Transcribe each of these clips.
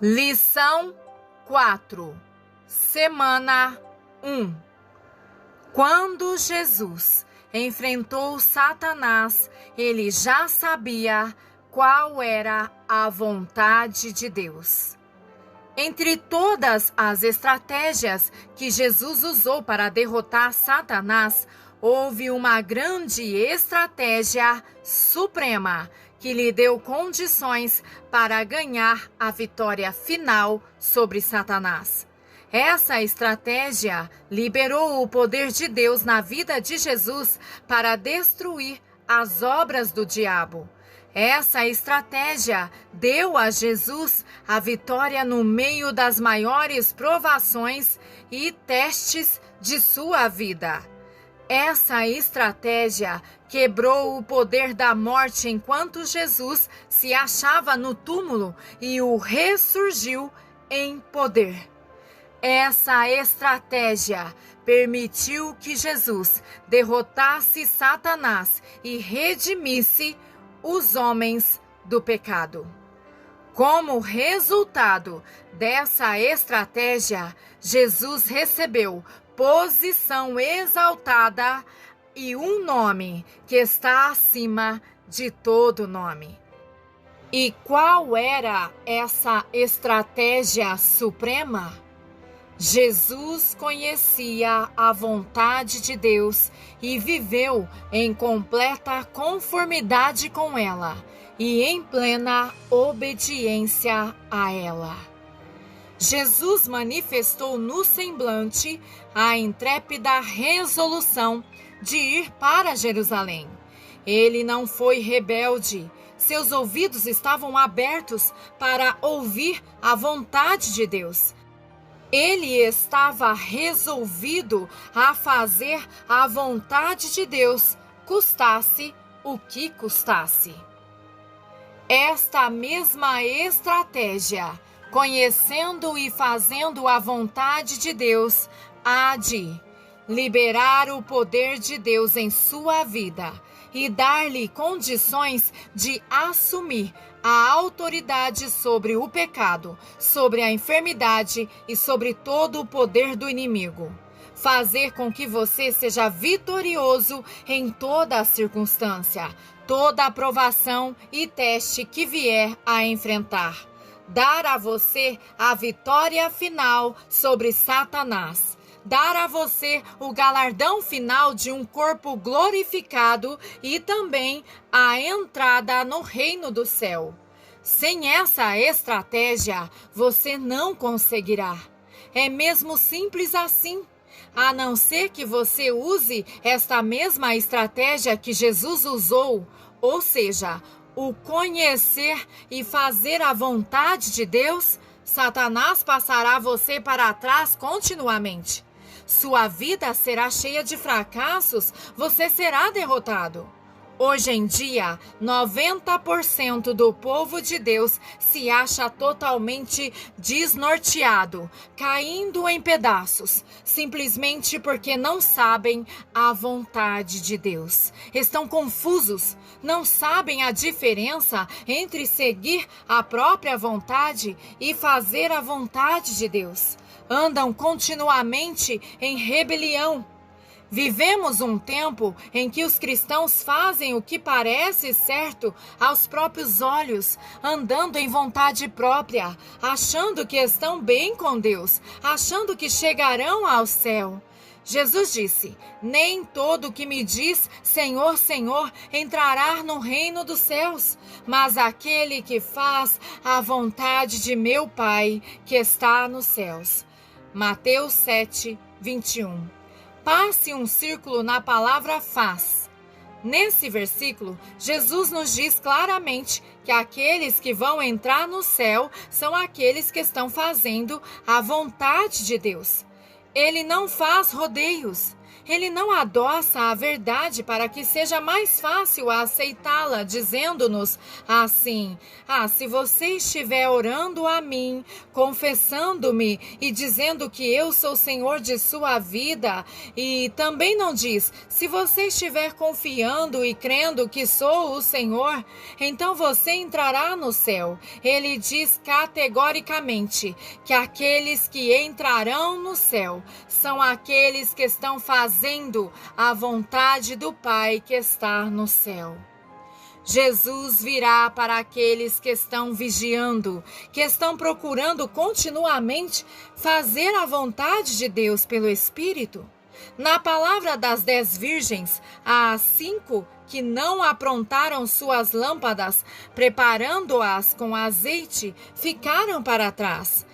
Lição 4, Semana 1. Quando Jesus enfrentou Satanás, ele já sabia qual era a vontade de Deus. Entre todas as estratégias que Jesus usou para derrotar Satanás, houve uma grande estratégia suprema que lhe deu condições para ganhar a vitória final sobre Satanás. Essa estratégia liberou o poder de Deus na vida de Jesus para destruir as obras do diabo. Essa estratégia deu a Jesus a vitória no meio das maiores provações e testes de sua vida. Essa estratégia quebrou o poder da morte enquanto Jesus se achava no túmulo e o ressurgiu em poder. Essa estratégia permitiu que Jesus derrotasse Satanás e redimisse os homens do pecado. Como resultado dessa estratégia, Jesus recebeu posição exaltada e um nome que está acima de todo nome. E qual era essa estratégia suprema? Jesus conhecia a vontade de Deus e viveu em completa conformidade com ela e em plena obediência a ela. Jesus manifestou no semblante a intrépida resolução de ir para Jerusalém. Ele não foi rebelde. Seus ouvidos estavam abertos para ouvir a vontade de Deus. Ele estava resolvido a fazer a vontade de Deus, custasse o que custasse. Esta mesma estratégia, conhecendo e fazendo a vontade de Deus, há de liberar o poder de Deus em sua vida e dar-lhe condições de assumir a autoridade sobre o pecado, sobre a enfermidade e sobre todo o poder do inimigo. Fazer com que você seja vitorioso em toda a circunstância, toda aprovação e teste que vier a enfrentar. Dar a você a vitória final sobre Satanás. Dar a você o galardão final de um corpo glorificado e também a entrada no reino do céu. Sem essa estratégia, você não conseguirá. É mesmo simples assim. A não ser que você use esta mesma estratégia que Jesus usou, ou seja, o conhecer e fazer a vontade de Deus, Satanás passará você para trás continuamente. Sua vida será cheia de fracassos, você será derrotado. Hoje em dia, 90% do povo de Deus se acha totalmente desnorteado, caindo em pedaços, simplesmente porque não sabem a vontade de Deus. Estão confusos, não sabem a diferença entre seguir a própria vontade e fazer a vontade de Deus. Andam continuamente em rebelião. Vivemos um tempo em que os cristãos fazem o que parece certo aos próprios olhos, andando em vontade própria, achando que estão bem com Deus, achando que chegarão ao céu. Jesus disse: nem todo que me diz Senhor, Senhor entrará no reino dos céus, mas aquele que faz a vontade de meu Pai que está nos céus. Mateus 7, 21. Passe um círculo na palavra faz. Nesse versículo, Jesus nos diz claramente que aqueles que vão entrar no céu são aqueles que estão fazendo a vontade de Deus. Ele não faz rodeios. Ele não adoça a verdade para que seja mais fácil aceitá-la, dizendo-nos assim: se você estiver orando a mim, confessando-me e dizendo que eu sou Senhor de sua vida, e também não diz: se você estiver confiando e crendo que sou o Senhor, então você entrará no céu. Ele diz categoricamente que aqueles que entrarão no céu são aqueles que estão fazendo a vontade do Pai que está no céu. Jesus virá para aqueles que estão vigiando, que estão procurando continuamente fazer a vontade de Deus pelo Espírito. Na palavra das 10 virgens, há 5 que não aprontaram suas lâmpadas, preparando-as com azeite, ficaram para trás.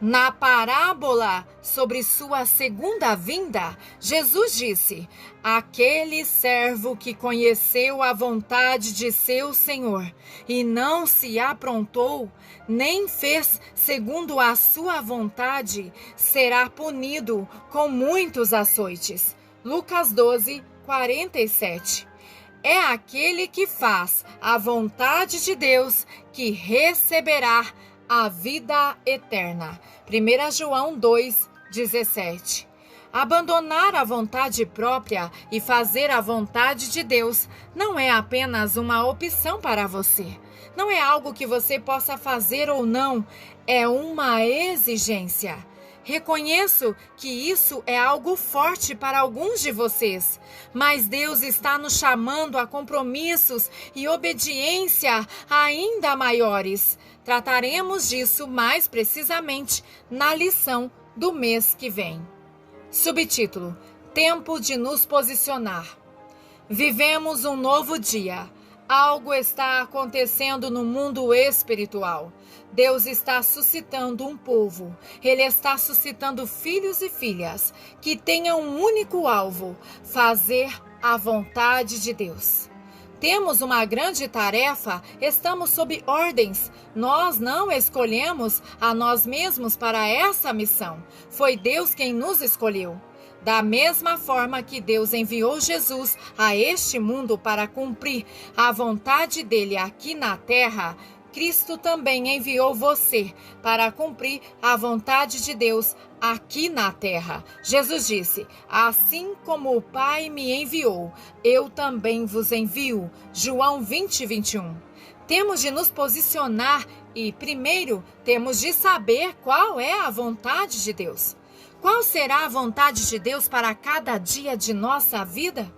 Na parábola sobre sua segunda vinda, Jesus disse: aquele servo que conheceu a vontade de seu Senhor e não se aprontou, nem fez segundo a sua vontade, será punido com muitos açoites. Lucas 12, 47. É aquele que faz a vontade de Deus que receberá a vida eterna. 1 João 2,17. Abandonar a vontade própria e fazer a vontade de Deus não é apenas uma opção para você. Não é algo que você possa fazer ou não, é uma exigência. Reconheço que isso é algo forte para alguns de vocês, mas Deus está nos chamando a compromissos e obediência ainda maiores. Trataremos disso mais precisamente na lição do mês que vem. Subtítulo: Tempo de nos posicionar. Vivemos um novo dia. Algo está acontecendo no mundo espiritual. Deus está suscitando um povo. Ele está suscitando filhos e filhas que tenham um único alvo: fazer a vontade de Deus. Temos uma grande tarefa, estamos sob ordens. Nós não escolhemos a nós mesmos para essa missão. Foi Deus quem nos escolheu. Da mesma forma que Deus enviou Jesus a este mundo para cumprir a vontade dele aqui na terra, Cristo também enviou você para cumprir a vontade de Deus aqui na terra. Jesus disse: assim como o Pai me enviou, eu também vos envio. João 20, 21. Temos de nos posicionar e, primeiro, temos de saber qual é a vontade de Deus. Qual será a vontade de Deus para cada dia de nossa vida?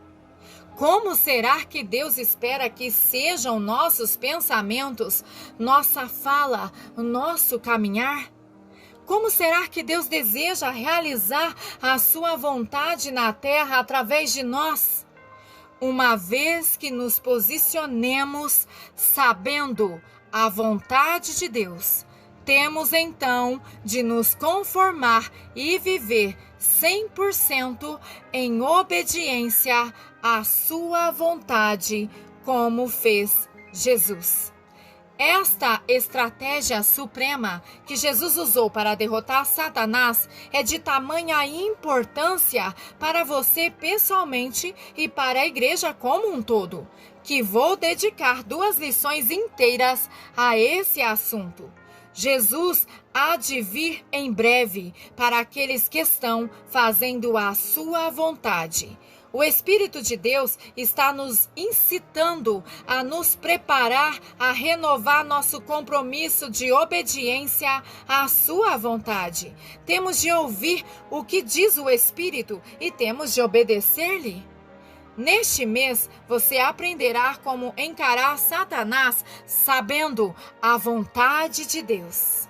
Como será que Deus espera que sejam nossos pensamentos, nossa fala, nosso caminhar? Como será que Deus deseja realizar a sua vontade na terra através de nós? Uma vez que nos posicionemos sabendo a vontade de Deus, temos então de nos conformar e viver 100% em obediência à sua vontade, como fez Jesus. Esta estratégia suprema que Jesus usou para derrotar Satanás é de tamanha importância para você pessoalmente e para a igreja como um todo, que vou dedicar 2 lições inteiras a esse assunto. Jesus há de vir em breve para aqueles que estão fazendo a sua vontade. O Espírito de Deus está nos incitando a nos preparar, a renovar nosso compromisso de obediência à sua vontade. Temos de ouvir o que diz o Espírito e temos de obedecer-lhe. Neste mês, você aprenderá como encarar Satanás sabendo a vontade de Deus.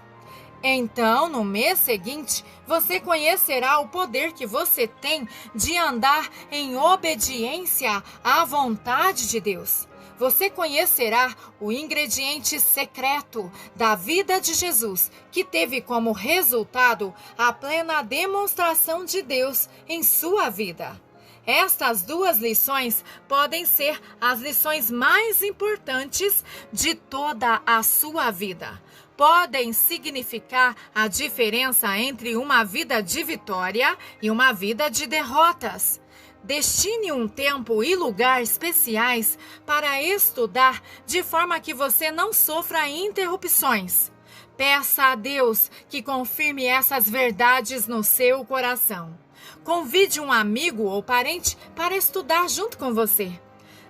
Então, no mês seguinte, você conhecerá o poder que você tem de andar em obediência à vontade de Deus. Você conhecerá o ingrediente secreto da vida de Jesus, que teve como resultado a plena demonstração de Deus em sua vida. Estas 2 lições podem ser as lições mais importantes de toda a sua vida. Podem significar a diferença entre uma vida de vitória e uma vida de derrotas. Destine um tempo e lugar especiais para estudar de forma que você não sofra interrupções. Peça a Deus que confirme essas verdades no seu coração. Convide um amigo ou parente para estudar junto com você.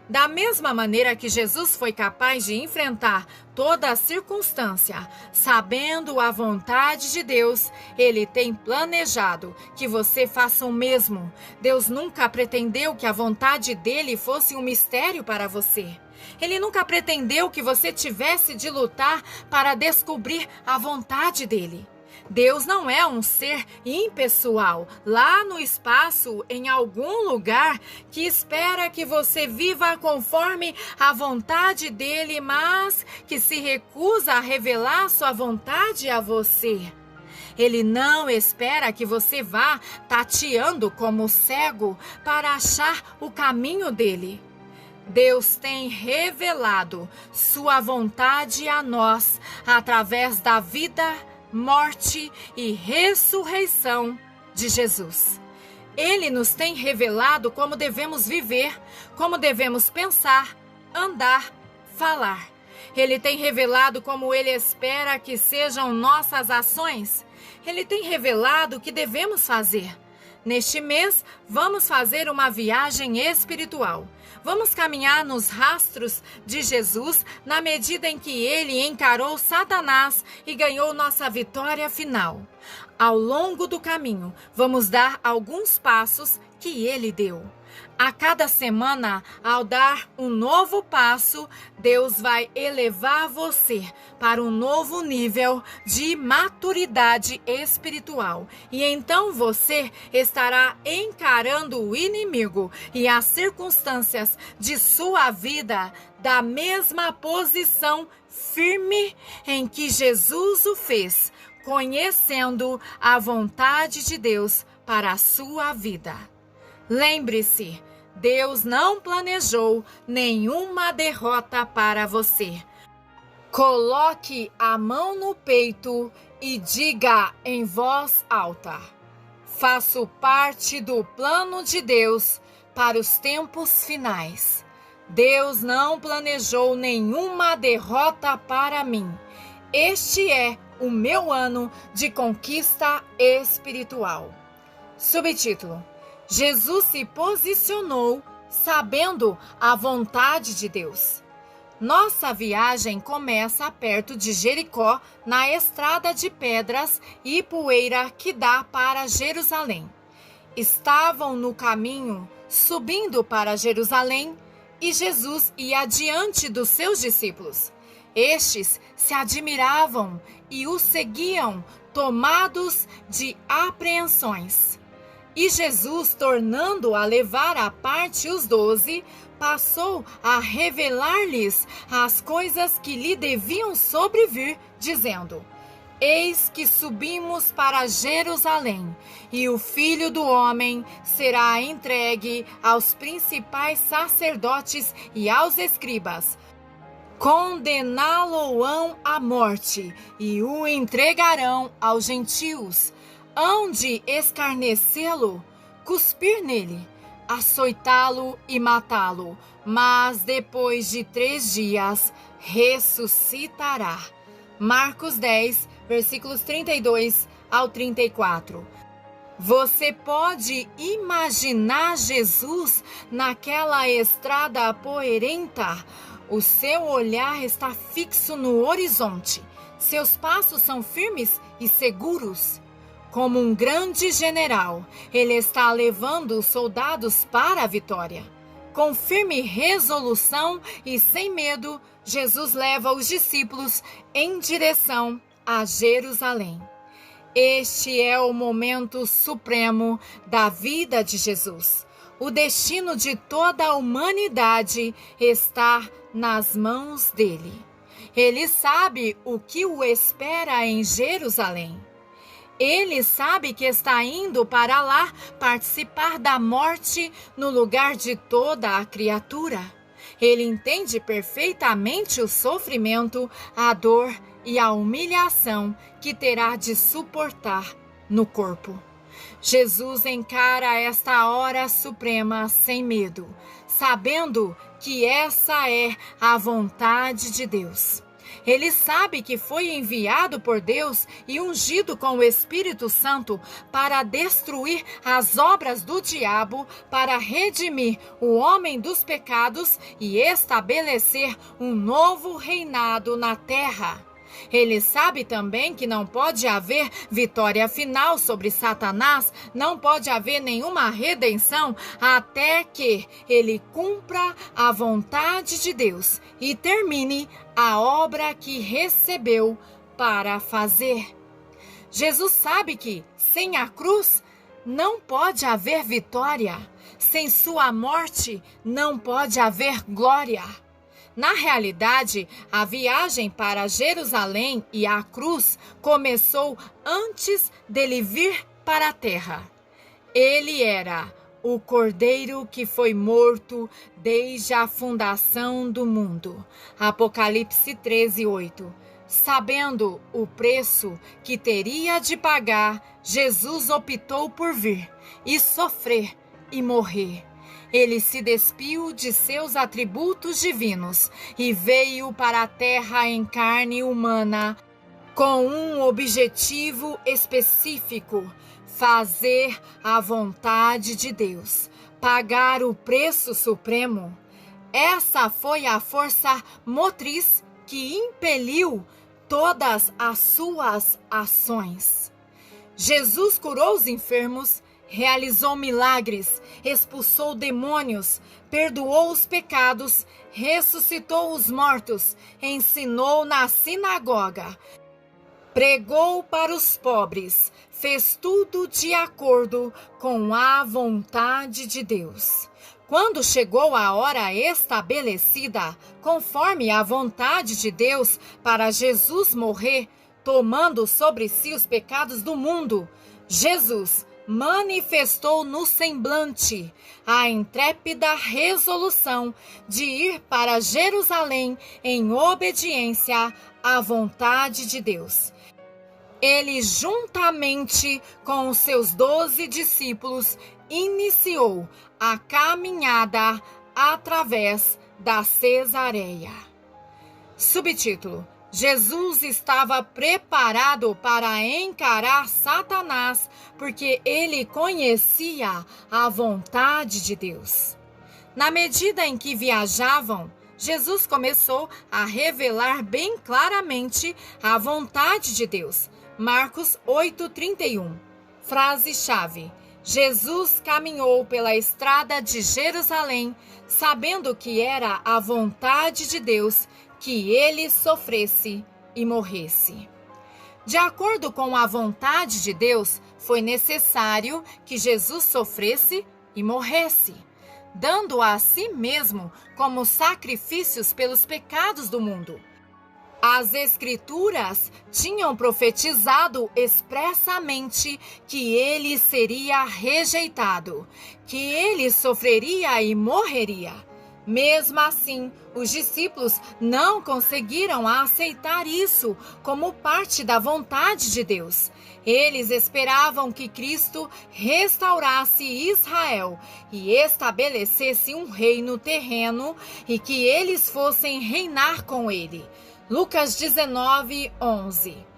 Da mesma maneira que Jesus foi capaz de enfrentar toda a circunstância, sabendo a vontade de Deus, Ele tem planejado que você faça o mesmo. Deus nunca pretendeu que a vontade dele fosse um mistério para você. Ele nunca pretendeu que você tivesse de lutar para descobrir a vontade dele. Deus não é um ser impessoal, lá no espaço, em algum lugar, que espera que você viva conforme a vontade dele, mas que se recusa a revelar sua vontade a você. Ele não espera que você vá tateando como cego para achar o caminho dele. Deus tem revelado sua vontade a nós através da vida, morte e ressurreição de Jesus. Ele nos tem revelado como devemos viver, como devemos pensar, andar, falar. Ele tem revelado como Ele espera que sejam nossas ações. Ele tem revelado o que devemos fazer. Neste mês, vamos fazer uma viagem espiritual. Vamos caminhar nos rastros de Jesus na medida em que ele encarou Satanás e ganhou nossa vitória final. Ao longo do caminho, vamos dar alguns passos que ele deu. A cada semana, ao dar um novo passo, Deus vai elevar você para um novo nível de maturidade espiritual. E então você estará encarando o inimigo e as circunstâncias de sua vida da mesma posição firme em que Jesus o fez, conhecendo a vontade de Deus para a sua vida. Lembre-se, Deus não planejou nenhuma derrota para você. Coloque a mão no peito e diga em voz alta: faço parte do plano de Deus para os tempos finais. Deus não planejou nenhuma derrota para mim. Este é o meu ano de conquista espiritual. Subtítulo: Jesus se posicionou sabendo a vontade de Deus. Nossa viagem começa perto de Jericó, na estrada de pedras e poeira que dá para Jerusalém. Estavam no caminho, subindo para Jerusalém, e Jesus ia diante dos seus discípulos. Estes se admiravam e o seguiam, tomados de apreensões. E Jesus, tornando a levar à parte os 12, passou a revelar-lhes as coisas que lhe deviam sobrevir, dizendo: Eis que subimos para Jerusalém, e o Filho do Homem será entregue aos principais sacerdotes e aos escribas. Condená-lo-ão à morte, e o entregarão aos gentios. Hão de escarnecê-lo, cuspir nele, açoitá-lo e matá-lo, mas depois de 3 dias ressuscitará. Marcos 10, versículos 32 ao 34. Você pode imaginar Jesus naquela estrada poeirenta? O seu olhar está fixo no horizonte. Seus passos são firmes e seguros. Como um grande general, ele está levando os soldados para a vitória. Com firme resolução e sem medo, Jesus leva os discípulos em direção a Jerusalém. Este é o momento supremo da vida de Jesus. O destino de toda a humanidade está nas mãos dele. Ele sabe o que o espera em Jerusalém. Ele sabe que está indo para lá participar da morte no lugar de toda a criatura. Ele entende perfeitamente o sofrimento, a dor e a humilhação que terá de suportar no corpo. Jesus encara esta hora suprema sem medo, sabendo que essa é a vontade de Deus. Ele sabe que foi enviado por Deus e ungido com o Espírito Santo para destruir as obras do diabo, para redimir o homem dos pecados e estabelecer um novo reinado na terra. Ele sabe também que não pode haver vitória final sobre Satanás, não pode haver nenhuma redenção até que ele cumpra a vontade de Deus e termine a obra que recebeu para fazer. Jesus sabe que, sem a cruz, não pode haver vitória. Sem sua morte, não pode haver glória. Na realidade, a viagem para Jerusalém e a cruz começou antes dele vir para a terra. Ele era o Cordeiro que foi morto desde a fundação do mundo. Apocalipse 13:8. Sabendo o preço que teria de pagar, Jesus optou por vir e sofrer e morrer. Ele se despiu de seus atributos divinos e veio para a terra em carne humana com um objetivo específico: fazer a vontade de Deus, pagar o preço supremo. Essa foi a força motriz que impeliu todas as suas ações. Jesus curou os enfermos, realizou milagres, expulsou demônios, perdoou os pecados, ressuscitou os mortos, ensinou na sinagoga, pregou para os pobres, fez tudo de acordo com a vontade de Deus. Quando chegou a hora estabelecida, conforme a vontade de Deus, para Jesus morrer, tomando sobre si os pecados do mundo, Jesus manifestou no semblante a intrépida resolução de ir para Jerusalém em obediência à vontade de Deus. Ele, juntamente com os seus 12 discípulos, iniciou a caminhada através da Cesareia. Subtítulo: Jesus estava preparado para encarar Satanás porque ele conhecia a vontade de Deus. Na medida em que viajavam, Jesus começou a revelar bem claramente a vontade de Deus. Marcos 8:31. Frase-chave: Jesus caminhou pela estrada de Jerusalém, sabendo que era a vontade de Deus que ele sofresse e morresse. De acordo com a vontade de Deus, foi necessário que Jesus sofresse e morresse, dando a si mesmo como sacrifícios pelos pecados do mundo. As Escrituras tinham profetizado expressamente que ele seria rejeitado, que ele sofreria e morreria. Mesmo assim, os discípulos não conseguiram aceitar isso como parte da vontade de Deus. Eles esperavam que Cristo restaurasse Israel e estabelecesse um reino terreno e que eles fossem reinar com ele. Lucas 19:11.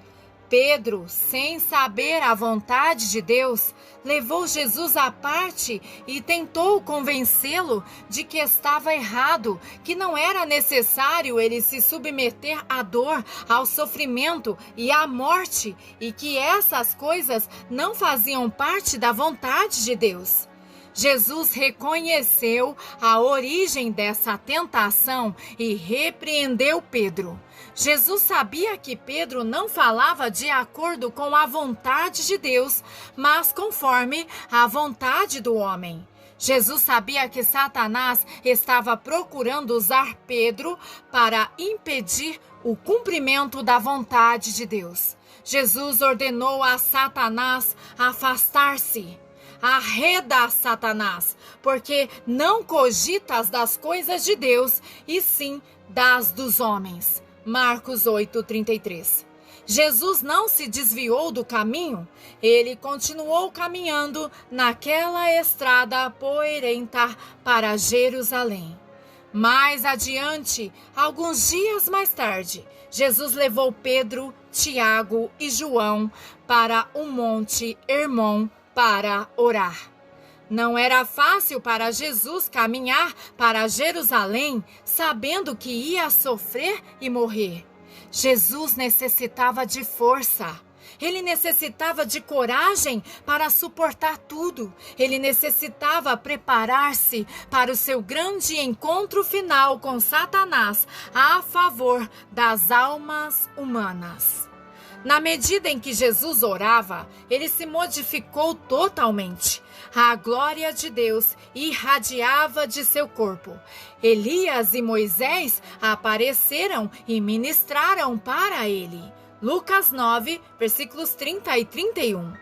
Pedro, sem saber a vontade de Deus, levou Jesus à parte e tentou convencê-lo de que estava errado, que não era necessário ele se submeter à dor, ao sofrimento e à morte, e que essas coisas não faziam parte da vontade de Deus. Jesus reconheceu a origem dessa tentação e repreendeu Pedro. Jesus sabia que Pedro não falava de acordo com a vontade de Deus, mas conforme a vontade do homem. Jesus sabia que Satanás estava procurando usar Pedro para impedir o cumprimento da vontade de Deus. Jesus ordenou a Satanás afastar-se. Arreda, Satanás, porque não cogitas das coisas de Deus, e sim das dos homens. Marcos 8:33. Jesus não se desviou do caminho, ele continuou caminhando naquela estrada poeirenta para Jerusalém. Mais adiante, alguns dias mais tarde, Jesus levou Pedro, Tiago e João para o Monte Hermon para orar. Não era fácil para Jesus caminhar para Jerusalém sabendo que ia sofrer e morrer. Jesus necessitava de força. Ele necessitava de coragem para suportar tudo. Ele necessitava preparar-se para o seu grande encontro final com Satanás a favor das almas humanas. Na medida em que Jesus orava, ele se modificou totalmente. A glória de Deus irradiava de seu corpo. Elias e Moisés apareceram e ministraram para ele. Lucas 9, versículos 30 e 31.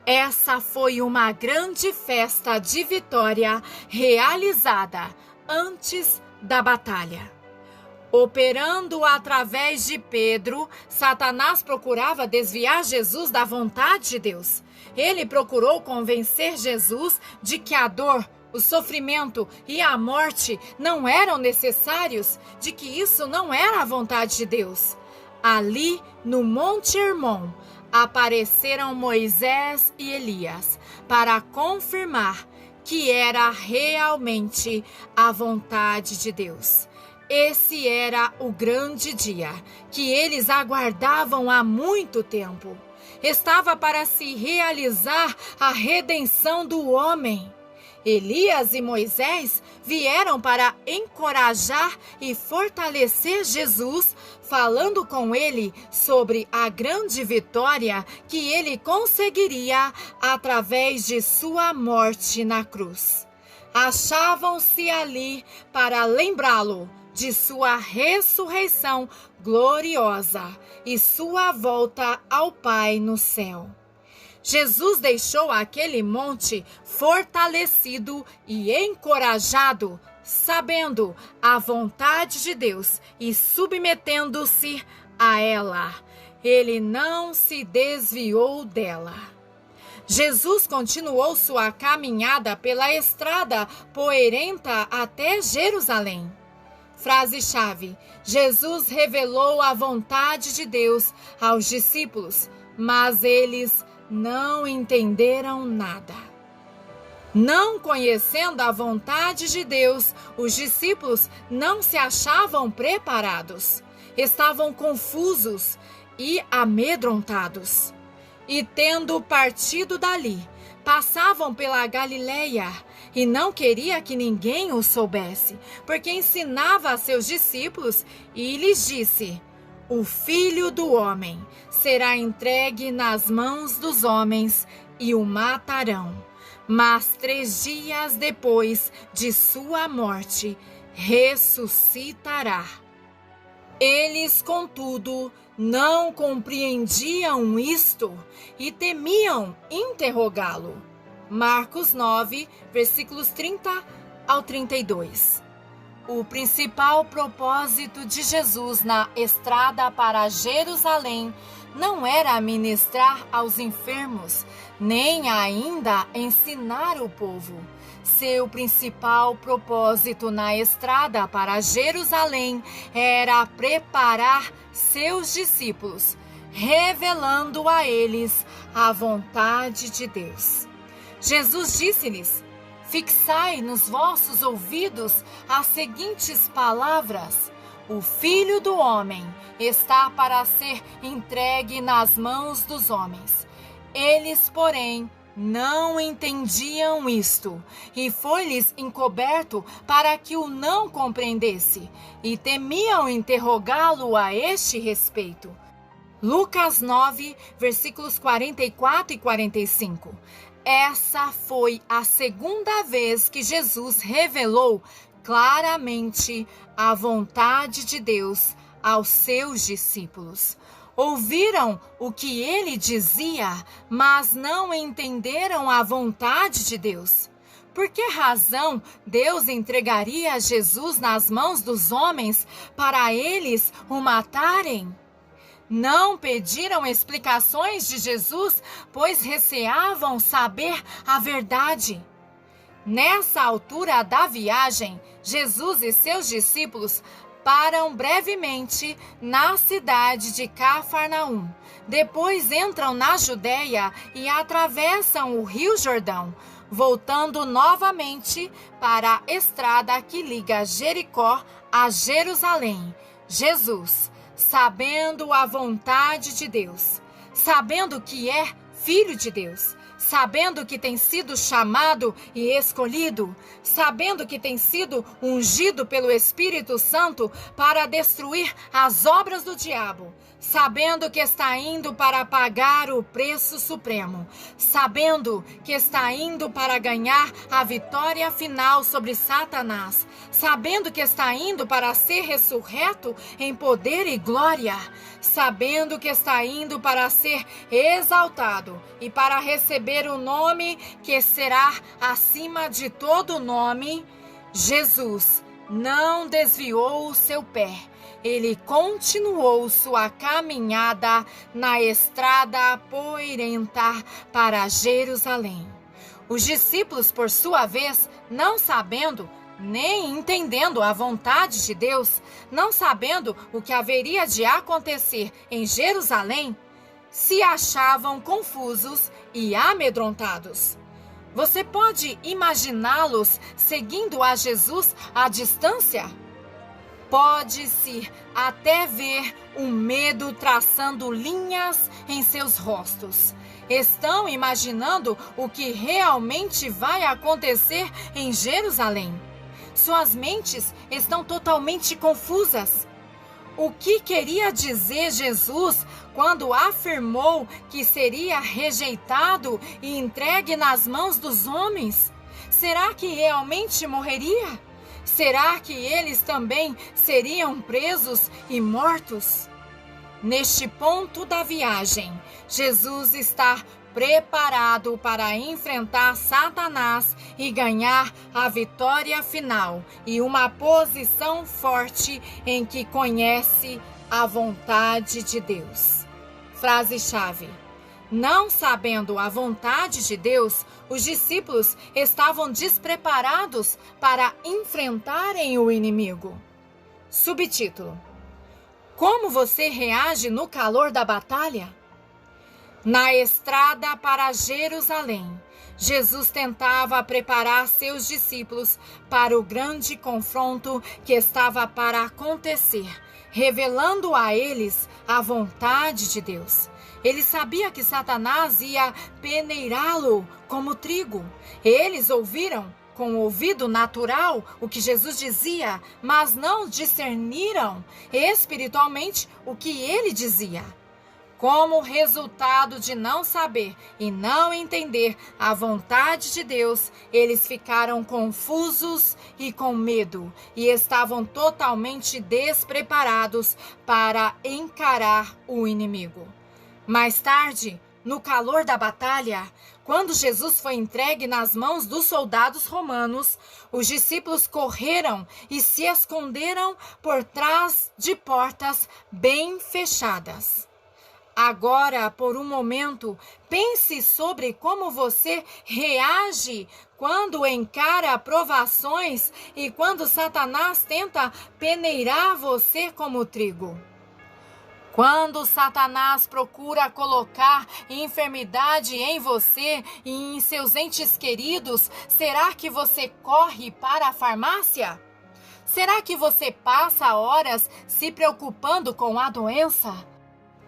Essa foi uma grande festa de vitória realizada antes da batalha. Operando através de Pedro, Satanás procurava desviar Jesus da vontade de Deus. Ele procurou convencer Jesus de que a dor, o sofrimento e a morte não eram necessários, de que isso não era a vontade de Deus. Ali, no Monte Hermon, apareceram Moisés e Elias para confirmar que era realmente a vontade de Deus. Esse era o grande dia que eles aguardavam há muito tempo. Estava para se realizar a redenção do homem. Elias e Moisés vieram para encorajar e fortalecer Jesus, falando com ele sobre a grande vitória que ele conseguiria através de sua morte na cruz. Achavam-se ali para lembrá-lo de sua ressurreição gloriosa e sua volta ao Pai no céu. Jesus deixou aquele monte fortalecido e encorajado, sabendo a vontade de Deus e submetendo-se a ela. Ele não se desviou dela. Jesus continuou sua caminhada pela estrada poeirenta até Jerusalém. Frase-chave: Jesus revelou a vontade de Deus aos discípulos, mas eles não entenderam nada. Não conhecendo a vontade de Deus, os discípulos não se achavam preparados. Estavam confusos e amedrontados. E tendo partido dali, passavam pela Galileia, e não queria que ninguém o soubesse, porque ensinava a seus discípulos e lhes disse: o Filho do Homem será entregue nas mãos dos homens e o matarão. Mas 3 dias depois de sua morte, ressuscitará. Eles, contudo, não compreendiam isto e temiam interrogá-lo. Marcos 9, versículos 30 ao 32. O principal propósito de Jesus na estrada para Jerusalém não era ministrar aos enfermos, nem ainda ensinar o povo. Seu principal propósito na estrada para Jerusalém era preparar seus discípulos, revelando a eles a vontade de Deus. Jesus disse-lhes: fixai nos vossos ouvidos as seguintes palavras: o Filho do Homem está para ser entregue nas mãos dos homens. Eles, porém, não entendiam isto, e foi-lhes encoberto para que o não compreendesse, e temiam interrogá-lo a este respeito. Lucas 9, versículos 44 e 45. Essa foi a segunda vez que Jesus revelou claramente a vontade de Deus aos seus discípulos. Ouviram o que ele dizia, mas não entenderam a vontade de Deus. Por que razão Deus entregaria Jesus nas mãos dos homens para eles o matarem? Não pediram explicações de Jesus, pois receavam saber a verdade. Nessa altura da viagem, Jesus e seus discípulos param brevemente na cidade de Cafarnaum. Depois entram na Judéia e atravessam o Rio Jordão, voltando novamente para a estrada que liga Jericó a Jerusalém. Jesus, sabendo a vontade de Deus, sabendo que é filho de Deus, sabendo que tem sido chamado e escolhido, sabendo que tem sido ungido pelo Espírito Santo para destruir as obras do diabo, sabendo que está indo para pagar o preço supremo, sabendo que está indo para ganhar a vitória final sobre Satanás, sabendo que está indo para ser ressurreto em poder e glória, sabendo que está indo para ser exaltado e para receber o nome que será acima de todo nome, Jesus não desviou o seu pé. Ele continuou sua caminhada na estrada poeirenta para Jerusalém. Os discípulos, por sua vez, não sabendo nem entendendo a vontade de Deus, não sabendo o que haveria de acontecer em Jerusalém, se achavam confusos e amedrontados. Você pode imaginá-los seguindo a Jesus à distância? Pode-se até ver o medo traçando linhas em seus rostos. Estão imaginando o que realmente vai acontecer em Jerusalém. Suas mentes estão totalmente confusas. O que queria dizer Jesus quando afirmou que seria rejeitado e entregue nas mãos dos homens? Será que realmente morreria? Será que eles também seriam presos e mortos? Neste ponto da viagem, Jesus está preparado para enfrentar Satanás e ganhar a vitória final e uma posição forte em que conhece a vontade de Deus. Frase-chave: não sabendo a vontade de Deus, os discípulos estavam despreparados para enfrentarem o inimigo. Subtítulo: como você reage no calor da batalha? Na estrada para Jerusalém, Jesus tentava preparar seus discípulos para o grande confronto que estava para acontecer, revelando a eles a vontade de Deus. Ele sabia que Satanás ia peneirá-lo como trigo. Eles ouviram com o ouvido natural o que Jesus dizia, mas não discerniram espiritualmente o que ele dizia. Como resultado de não saber e não entender a vontade de Deus, eles ficaram confusos e com medo e estavam totalmente despreparados para encarar o inimigo. Mais tarde, no calor da batalha, quando Jesus foi entregue nas mãos dos soldados romanos, os discípulos correram e se esconderam por trás de portas bem fechadas. Agora, por um momento, pense sobre como você reage quando encara provações e quando Satanás tenta peneirar você como trigo. Quando Satanás procura colocar enfermidade em você e em seus entes queridos, será que você corre para a farmácia? Será que você passa horas se preocupando com a doença?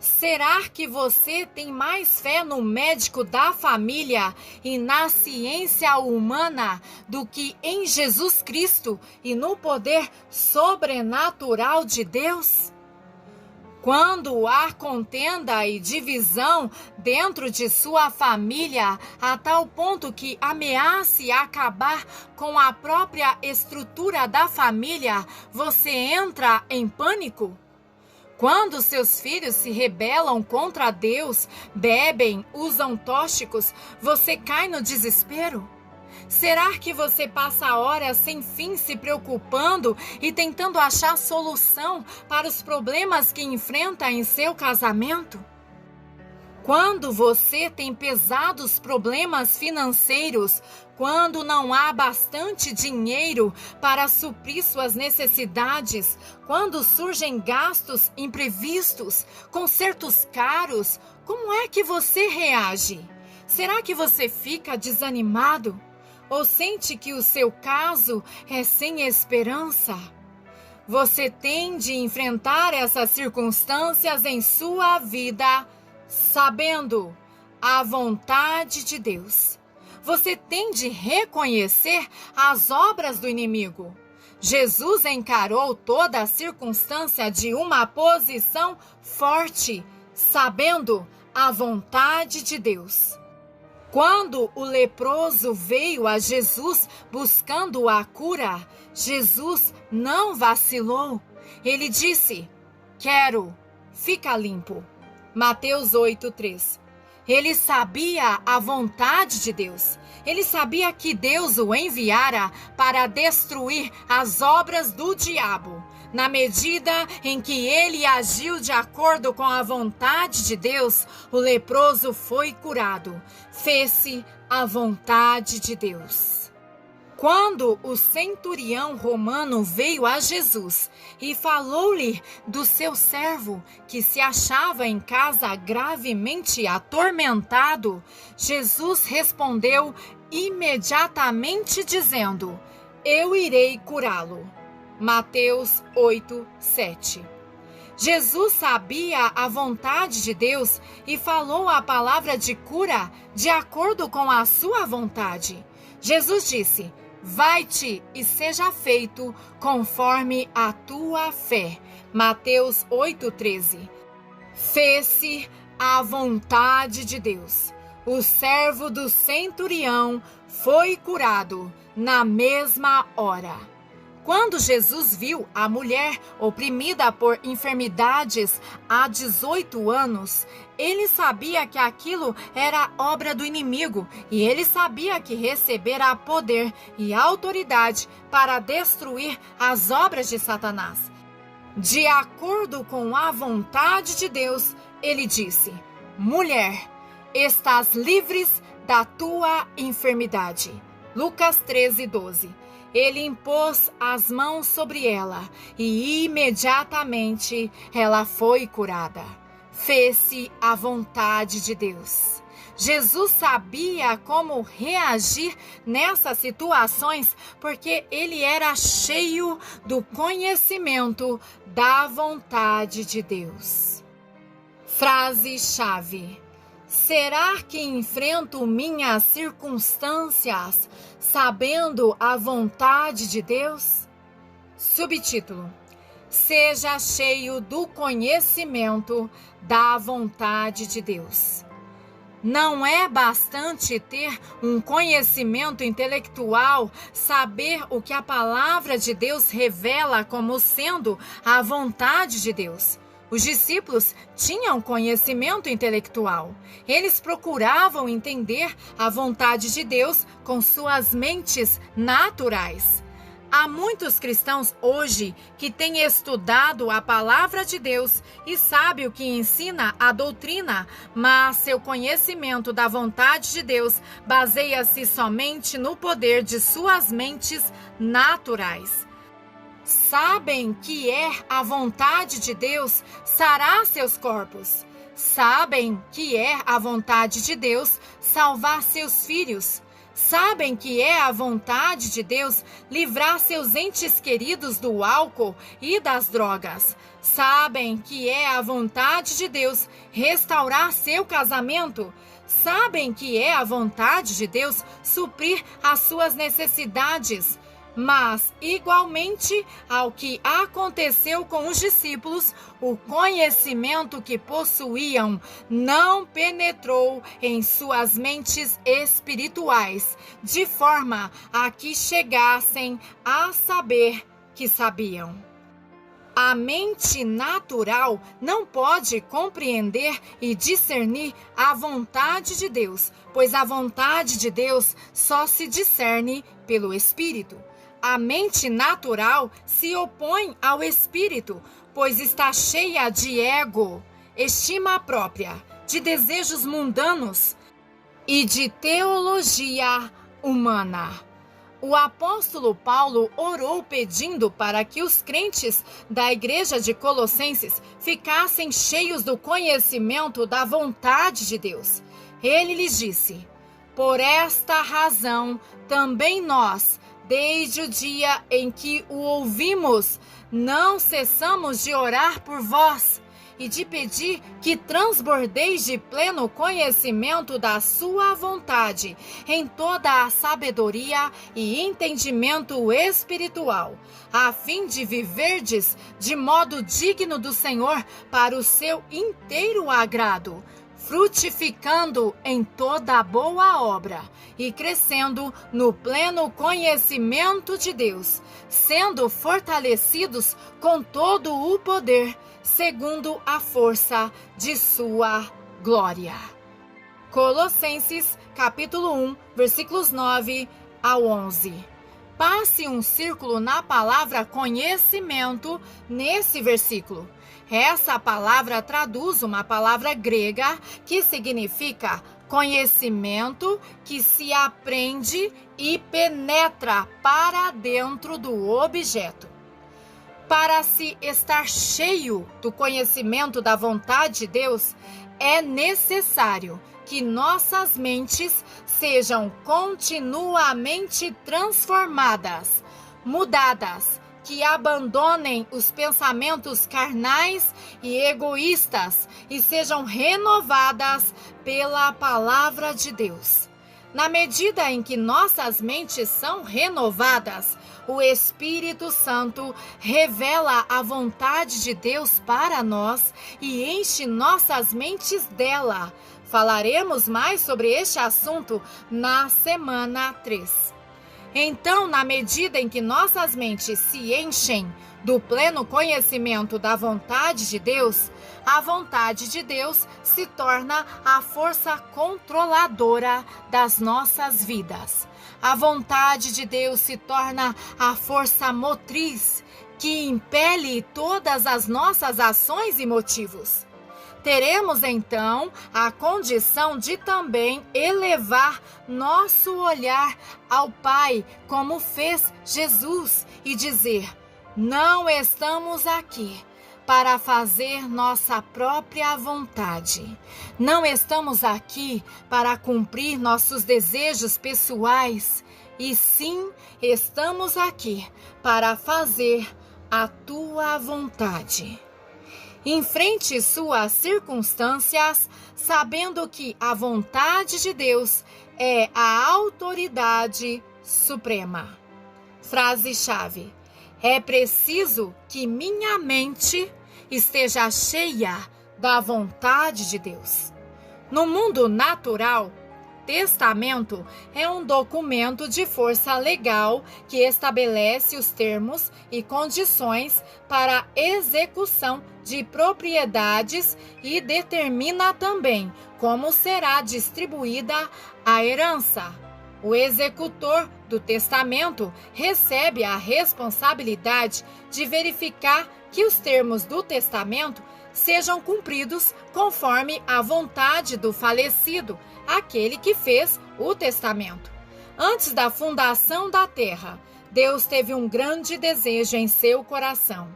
Será que você tem mais fé no médico da família e na ciência humana do que em Jesus Cristo e no poder sobrenatural de Deus? Quando há contenda e divisão dentro de sua família, a tal ponto que ameace acabar com a própria estrutura da família, você entra em pânico? Quando seus filhos se rebelam contra Deus, bebem, usam tóxicos, você cai no desespero? Será que você passa horas sem fim se preocupando e tentando achar solução para os problemas que enfrenta em seu casamento? Quando você tem pesados problemas financeiros, quando não há bastante dinheiro para suprir suas necessidades, quando surgem gastos imprevistos, consertos caros, como é que você reage? Será que você fica desanimado? Ou sente que o seu caso é sem esperança? Você tem de enfrentar essas circunstâncias em sua vida sabendo a vontade de Deus. Você tem de reconhecer as obras do inimigo. Jesus encarou toda a circunstância de uma posição forte, sabendo a vontade de Deus. Quando o leproso veio a Jesus buscando a cura, Jesus não vacilou. Ele disse: "Quero, fica limpo." Mateus 8:3. Ele sabia a vontade de Deus. Ele sabia que Deus o enviara para destruir as obras do diabo. Na medida em que ele agiu de acordo com a vontade de Deus, o leproso foi curado. Fez-se a vontade de Deus. Quando o centurião romano veio a Jesus e falou-lhe do seu servo que se achava em casa gravemente atormentado, Jesus respondeu imediatamente dizendo: "Eu irei curá-lo." Mateus 8:7. Jesus sabia a vontade de Deus e falou a palavra de cura de acordo com a sua vontade. Jesus disse: "Vai-te e seja feito conforme a tua fé." Mateus 8:13. Fez-se a vontade de Deus. O servo do centurião foi curado na mesma hora. Quando Jesus viu a mulher oprimida por enfermidades há 18 anos, ele sabia que aquilo era obra do inimigo e ele sabia que recebera poder e autoridade para destruir as obras de Satanás. De acordo com a vontade de Deus, ele disse: "Mulher, estás livre da tua enfermidade." Lucas 13:12. Ele impôs as mãos sobre ela e imediatamente ela foi curada. Fez-se a vontade de Deus. Jesus sabia como reagir nessas situações porque ele era cheio do conhecimento da vontade de Deus. Frase-chave: será que enfrento minhas circunstâncias sabendo a vontade de Deus? Subtítulo: seja cheio do conhecimento da vontade de Deus. Não é bastante ter um conhecimento intelectual, saber o que a palavra de Deus revela como sendo a vontade de Deus. Os discípulos tinham conhecimento intelectual. Eles procuravam entender a vontade de Deus com suas mentes naturais. Há muitos cristãos hoje que têm estudado a palavra de Deus e sabem o que ensina a doutrina, mas seu conhecimento da vontade de Deus baseia-se somente no poder de suas mentes naturais. Sabem que é a vontade de Deus sarar seus corpos. Sabem que é a vontade de Deus salvar seus filhos. Sabem que é a vontade de Deus livrar seus entes queridos do álcool e das drogas. Sabem que é a vontade de Deus restaurar seu casamento. Sabem que é a vontade de Deus suprir as suas necessidades. Mas, igualmente ao que aconteceu com os discípulos, o conhecimento que possuíam não penetrou em suas mentes espirituais, de forma a que chegassem a saber que sabiam. A mente natural não pode compreender e discernir a vontade de Deus, pois a vontade de Deus só se discerne pelo Espírito. A mente natural se opõe ao Espírito, pois está cheia de ego, estima própria, de desejos mundanos e de teologia humana. O apóstolo Paulo orou pedindo para que os crentes da igreja de Colossenses ficassem cheios do conhecimento da vontade de Deus. Ele lhes disse: por esta razão, também nós, desde o dia em que o ouvimos, não cessamos de orar por vós e de pedir que transbordeis de pleno conhecimento da sua vontade, em toda a sabedoria e entendimento espiritual, a fim de viverdes de modo digno do Senhor para o seu inteiro agrado, frutificando em toda boa obra e crescendo no pleno conhecimento de Deus, sendo fortalecidos com todo o poder, segundo a força de sua glória. Colossenses, capítulo 1, versículos 9 ao 11. Passe um círculo na palavra conhecimento nesse versículo. Essa palavra traduz uma palavra grega que significa conhecimento que se aprende e penetra para dentro do objeto. Para se estar cheio do conhecimento da vontade de Deus, é necessário que nossas mentes sejam continuamente transformadas, mudadas, que abandonem os pensamentos carnais e egoístas e sejam renovadas pela palavra de Deus. Na medida em que nossas mentes são renovadas, o Espírito Santo revela a vontade de Deus para nós e enche nossas mentes dela. Falaremos mais sobre este assunto na semana 3. Então, na medida em que nossas mentes se enchem do pleno conhecimento da vontade de Deus, a vontade de Deus se torna a força controladora das nossas vidas. A vontade de Deus se torna a força motriz que impele todas as nossas ações e motivos. Teremos então a condição de também elevar nosso olhar ao Pai, como fez Jesus, e dizer: não estamos aqui para fazer nossa própria vontade. Não estamos aqui para cumprir nossos desejos pessoais, e sim estamos aqui para fazer a tua vontade. Enfrente suas circunstâncias, sabendo que a vontade de Deus é a autoridade suprema. Frase-chave: é preciso que minha mente esteja cheia da vontade de Deus. No mundo natural, testamento é um documento de força legal que estabelece os termos e condições para a execução de propriedades e determina também como será distribuída a herança. O executor do testamento recebe a responsabilidade de verificar que os termos do testamento sejam cumpridos conforme a vontade do falecido, aquele que fez o testamento. Antes da fundação da terra, Deus teve um grande desejo em seu coração.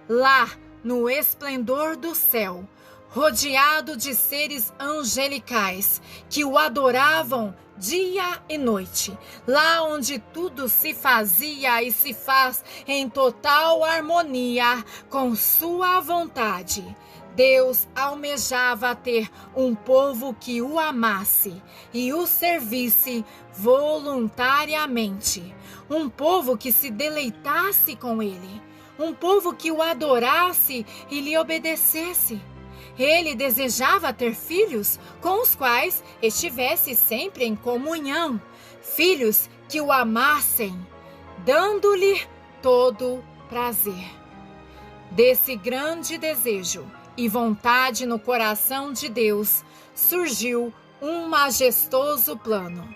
Lá, no esplendor do céu, rodeado de seres angelicais que o adoravam dia e noite, lá onde tudo se fazia e se faz em total harmonia com sua vontade, Deus almejava ter um povo que o amasse e o servisse voluntariamente, um povo que se deleitasse com ele, um povo que o adorasse e lhe obedecesse. Ele desejava ter filhos com os quais estivesse sempre em comunhão, filhos que o amassem, dando-lhe todo prazer. Desse grande desejo e vontade no coração de Deus, surgiu um majestoso plano.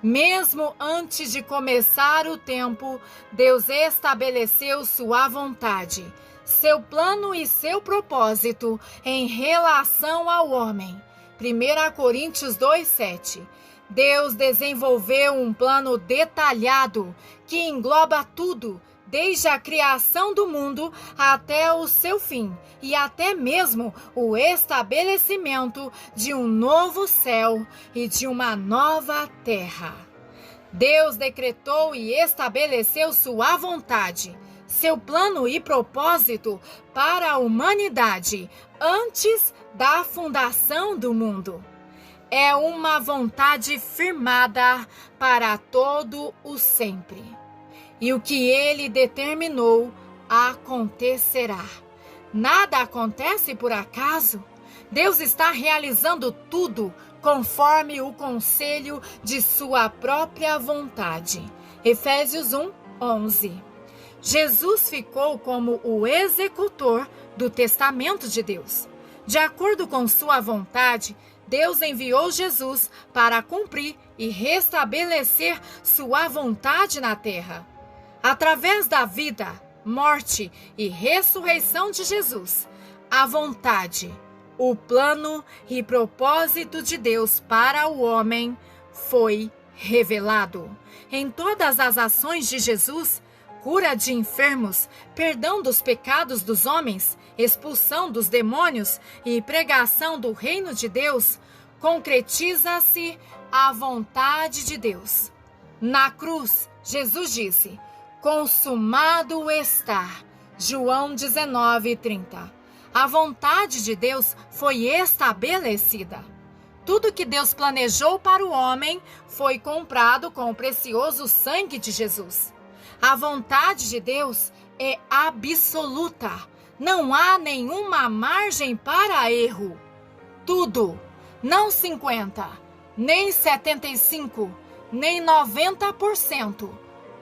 Mesmo antes de começar o tempo, Deus estabeleceu sua vontade, seu plano e seu propósito em relação ao homem. 1 Coríntios 2:7. Deus desenvolveu um plano detalhado que engloba tudo, desde a criação do mundo até o seu fim, e até mesmo o estabelecimento de um novo céu e de uma nova terra. Deus decretou e estabeleceu sua vontade, seu plano e propósito para a humanidade antes da fundação do mundo. É uma vontade firmada para todo o sempre. E o que ele determinou acontecerá. Nada acontece por acaso. Deus está realizando tudo conforme o conselho de sua própria vontade. Efésios 1:11. Jesus ficou como o executor do testamento de Deus. De acordo com sua vontade, Deus enviou Jesus para cumprir e restabelecer sua vontade na terra. Através da vida, morte e ressurreição de Jesus, a vontade, o plano e propósito de Deus para o homem foi revelado. Em todas as ações de Jesus, cura de enfermos, perdão dos pecados dos homens, expulsão dos demônios e pregação do reino de Deus, concretiza-se a vontade de Deus. Na cruz, Jesus disse: consumado está. João 19:30. A vontade de Deus foi estabelecida. Tudo que Deus planejou para o homem foi comprado com o precioso sangue de Jesus. A vontade de Deus é absoluta. Não há nenhuma margem para erro. Tudo, não 50%, nem 75%, nem 90%.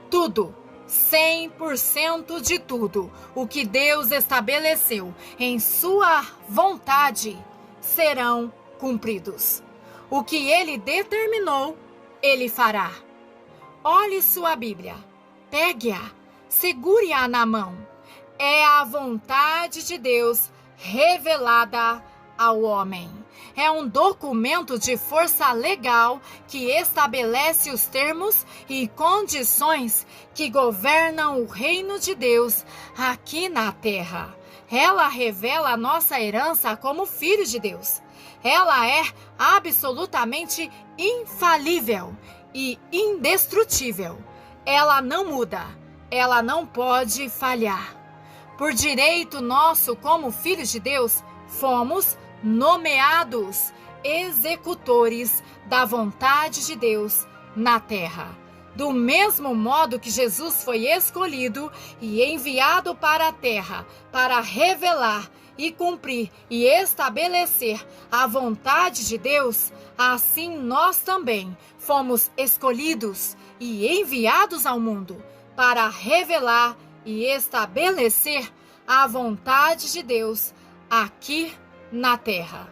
Tudo, 100% de tudo, o que Deus estabeleceu em sua vontade, serão cumpridos. O que ele determinou, ele fará. Olhe sua Bíblia, pegue-a, segure-a na mão. É a vontade de Deus revelada ao homem. É um documento de força legal que estabelece os termos e condições que governam o reino de Deus aqui na terra. Ela revela a nossa herança como filhos de Deus. Ela é absolutamente infalível e indestrutível. Ela não muda, ela não pode falhar. Por direito nosso como filhos de Deus, fomos nomeados executores da vontade de Deus na terra. Do mesmo modo que Jesus foi escolhido e enviado para a terra para revelar e cumprir e estabelecer a vontade de Deus, assim nós também fomos escolhidos e enviados ao mundo para revelar e estabelecer a vontade de Deus aqui na terra.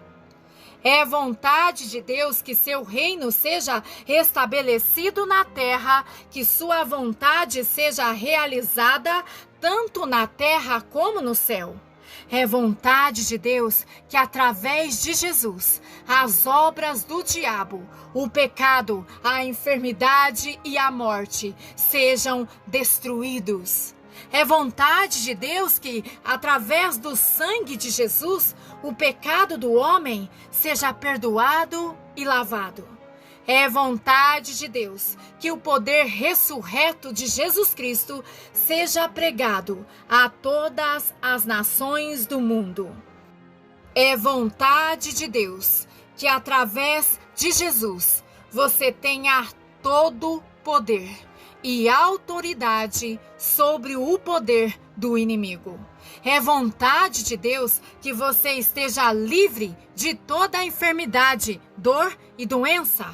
É vontade de Deus que seu reino seja estabelecido na terra, que sua vontade seja realizada tanto na terra como no céu. É vontade de Deus que através de Jesus, as obras do diabo, o pecado, a enfermidade e a morte sejam destruídos. É vontade de Deus que, através do sangue de Jesus, o pecado do homem seja perdoado e lavado. É vontade de Deus que o poder ressurreto de Jesus Cristo seja pregado a todas as nações do mundo. É vontade de Deus que, através de Jesus, você tenha todo poder e autoridade sobre o poder do inimigo. É vontade de Deus que você esteja livre de toda enfermidade, dor e doença.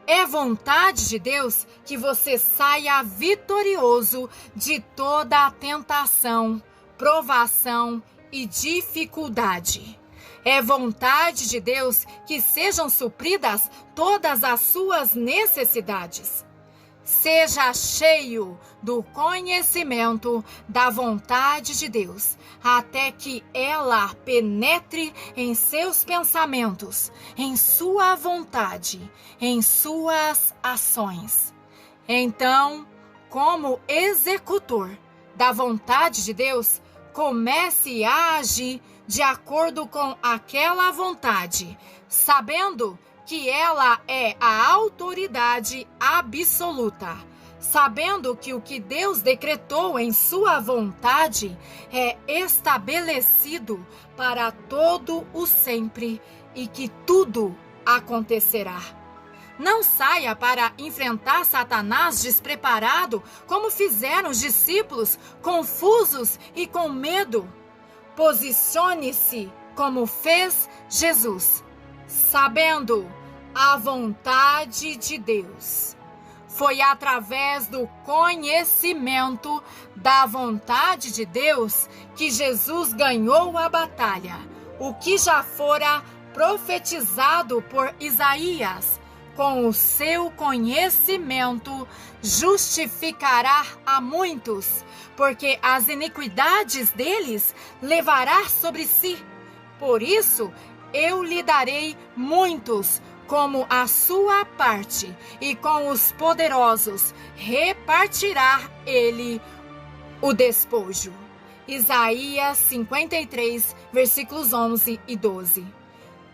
É vontade de Deus que você saia vitorioso de toda a tentação, provação e dificuldade. É vontade de Deus que sejam supridas todas as suas necessidades. Seja cheio do conhecimento da vontade de Deus, até que ela penetre em seus pensamentos, em sua vontade, em suas ações. Então, como executor da vontade de Deus, comece a agir de acordo com aquela vontade, sabendo que ela é a autoridade absoluta, sabendo que o que Deus decretou em sua vontade é estabelecido para todo o sempre e que tudo acontecerá. Não saia para enfrentar Satanás despreparado, como fizeram os discípulos, confusos e com medo. Posicione-se como fez Jesus, sabendo a vontade de Deus. Foi através do conhecimento da vontade de Deus que Jesus ganhou a batalha, o que já fora profetizado por Isaías. Com o seu conhecimento justificará a muitos, porque as iniquidades deles levará sobre si. Por isso, eu lhe darei muitos como a sua parte, e com os poderosos repartirá ele o despojo. Isaías 53, versículos 11 e 12.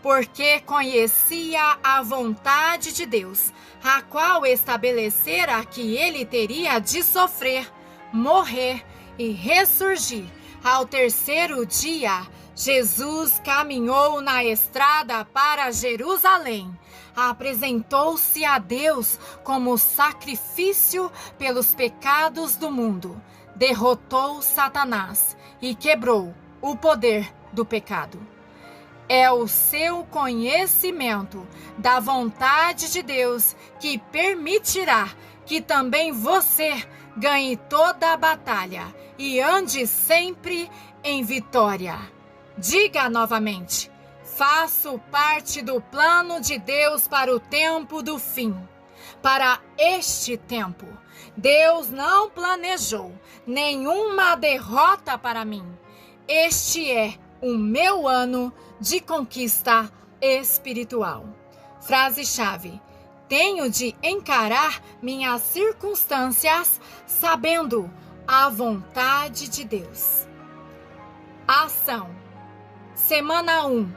Porque conhecia a vontade de Deus, a qual estabelecera que ele teria de sofrer, morrer e ressurgir ao terceiro dia. Jesus caminhou na estrada para Jerusalém, apresentou-se a Deus como sacrifício pelos pecados do mundo, derrotou Satanás e quebrou o poder do pecado. É o seu conhecimento da vontade de Deus que permitirá que também você ganhe toda a batalha e ande sempre em vitória. Diga novamente: faço parte do plano de Deus para o tempo do fim. Para este tempo, Deus não planejou nenhuma derrota para mim. Este é o meu ano de conquista espiritual. Frase-chave: tenho de encarar minhas circunstâncias sabendo a vontade de Deus. Ação. Semana 1.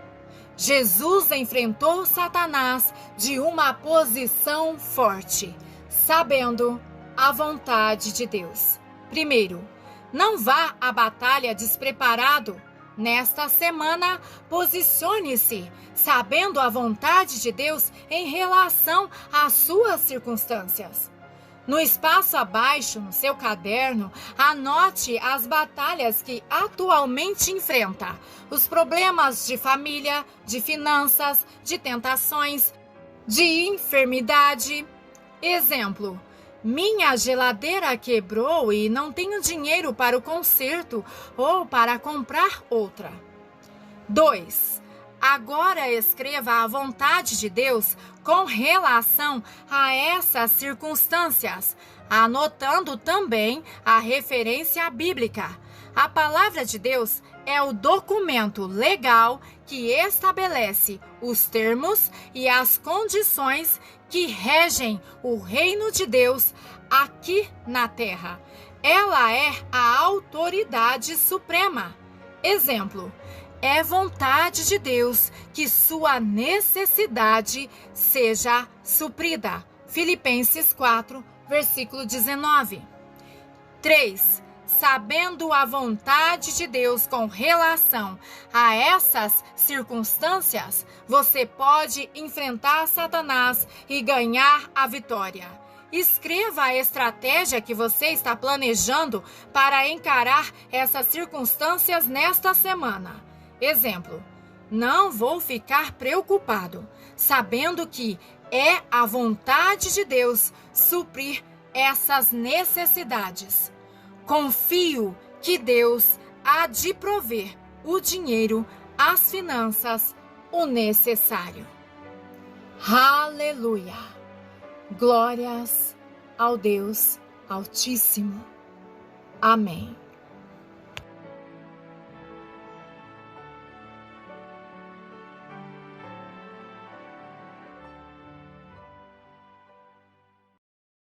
Jesus enfrentou Satanás de uma posição forte, sabendo a vontade de Deus. Primeiro, não vá à batalha despreparado. Nesta semana, posicione-se, sabendo a vontade de Deus em relação às suas circunstâncias. No espaço abaixo, no seu caderno, anote as batalhas que atualmente enfrenta, os problemas de família, de finanças, de tentações, de enfermidade. Exemplo: minha geladeira quebrou e não tenho dinheiro para o conserto ou para comprar outra. 2. Agora escreva a vontade de Deus com relação a essas circunstâncias, anotando também a referência bíblica. A palavra de Deus é o documento legal que estabelece os termos e as condições que regem o reino de Deus aqui na terra. Ela é a autoridade suprema. Exemplo: é vontade de Deus que sua necessidade seja suprida. Filipenses 4, versículo 19. 3. Sabendo a vontade de Deus com relação a essas circunstâncias, você pode enfrentar Satanás e ganhar a vitória. Escreva a estratégia que você está planejando para encarar essas circunstâncias nesta semana. Exemplo: não vou ficar preocupado, sabendo que é a vontade de Deus suprir essas necessidades. Confio que Deus há de prover o dinheiro, as finanças, o necessário. Aleluia! Glórias ao Deus Altíssimo. Amém.